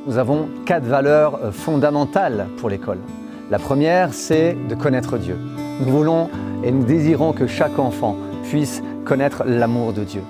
Nous avons 4 valeurs fondamentales pour l'école. La première, c'est de connaître Dieu. Nous voulons et nous désirons que chaque enfant puisse connaître l'amour de Dieu.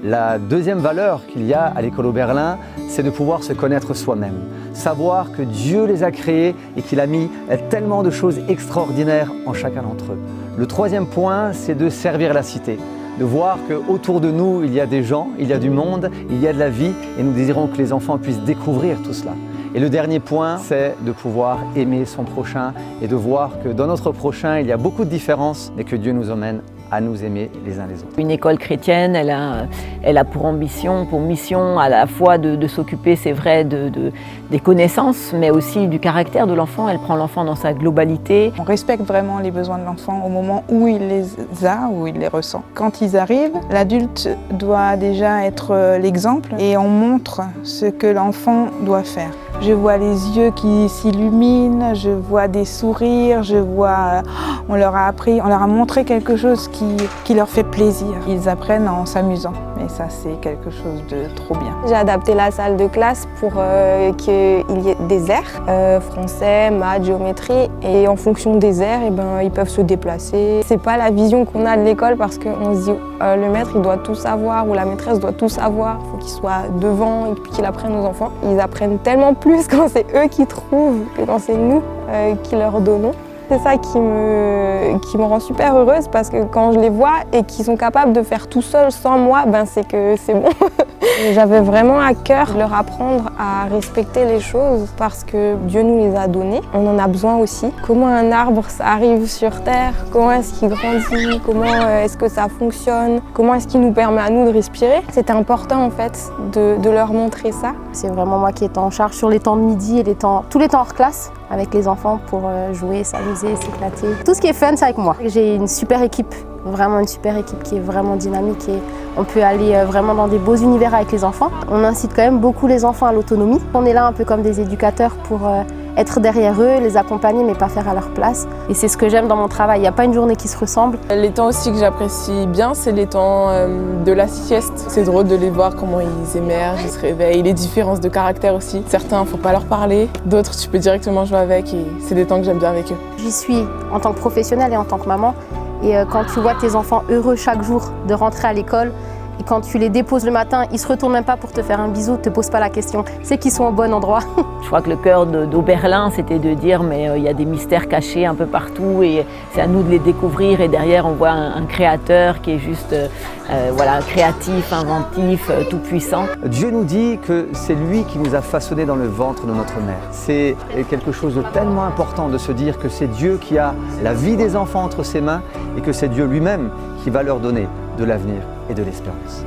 La deuxième valeur qu'il y a à l'école Oberlin, c'est de pouvoir se connaître soi-même. Savoir que Dieu les a créés et qu'il a mis tellement de choses extraordinaires en chacun d'entre eux. Le troisième point, c'est de servir la cité. De voir qu'autour de nous, il y a des gens, il y a du monde, il y a de la vie et nous désirons que les enfants puissent découvrir tout cela. Et le dernier point, c'est de pouvoir aimer son prochain et de voir que dans notre prochain, il y a beaucoup de différences mais que Dieu nous emmène à nous aimer les uns les autres. Une école chrétienne, elle a pour ambition, pour mission à la fois de s'occuper, c'est vrai, des connaissances, mais aussi du caractère de l'enfant. Elle prend l'enfant dans sa globalité. On respecte vraiment les besoins de l'enfant au moment où il les a, où il les ressent. Quand ils arrivent, l'adulte doit déjà être l'exemple et on montre ce que l'enfant doit faire. Je vois les yeux qui s'illuminent, je vois des sourires, on leur a montré quelque chose qui leur fait plaisir. Ils apprennent en s'amusant et ça c'est quelque chose de trop bien. J'ai adapté la salle de classe pour qu'il y ait des aires, français, maths, géométrie, et en fonction des aires, ils peuvent se déplacer. C'est pas la vision qu'on a de l'école parce qu'on se dit le maître il doit tout savoir ou la maîtresse doit tout savoir, il faut qu'il soit devant et puis qu'il apprenne aux enfants. Ils apprennent tellement plus quand c'est eux qui trouvent que quand c'est nous qui leur donnons. C'est ça qui me rend super heureuse parce que quand je les vois et qu'ils sont capables de faire tout seuls sans moi, c'est que c'est bon. J'avais vraiment à cœur de leur apprendre à respecter les choses parce que Dieu nous les a données. On en a besoin aussi. Comment un arbre ça arrive sur terre, comment est-ce qu'il grandit, comment est-ce que ça fonctionne, comment est-ce qu'il nous permet à nous de respirer. C'était important en fait de leur montrer ça. C'est vraiment moi qui étais en charge sur les temps de midi et tous les temps hors classe avec les enfants pour jouer, s'amuser, s'éclater. Tout ce qui est fun, c'est avec moi. J'ai une super équipe, vraiment une super équipe qui est vraiment dynamique et on peut aller vraiment dans des beaux univers avec les enfants. On incite quand même beaucoup les enfants à l'autonomie. On est là un peu comme des éducateurs pour être derrière eux, les accompagner mais pas faire à leur place. Et c'est ce que j'aime dans mon travail, il n'y a pas une journée qui se ressemble. Les temps aussi que j'apprécie bien, c'est les temps de la sieste. C'est drôle de les voir, comment ils émergent, ils se réveillent, les différences de caractère aussi. Certains, il ne faut pas leur parler, d'autres, tu peux directement jouer avec et c'est des temps que j'aime bien avec eux. J'y suis en tant que professionnelle et en tant que maman. Et quand tu vois tes enfants heureux chaque jour de rentrer à l'école, et quand tu les déposes le matin, ils ne se retournent même pas pour te faire un bisou, ne te pose pas la question, c'est qu'ils sont au bon endroit. Je crois que le cœur d'Oberlin, c'était de dire mais il y a des mystères cachés un peu partout et c'est à nous de les découvrir et derrière on voit un créateur qui est juste créatif, inventif, tout puissant. Dieu nous dit que c'est lui qui nous a façonnés dans le ventre de notre mère. C'est quelque chose de tellement important de se dire que c'est Dieu qui a la vie des enfants entre ses mains et que c'est Dieu lui-même qui va leur donner de l'avenir et de l'espérance.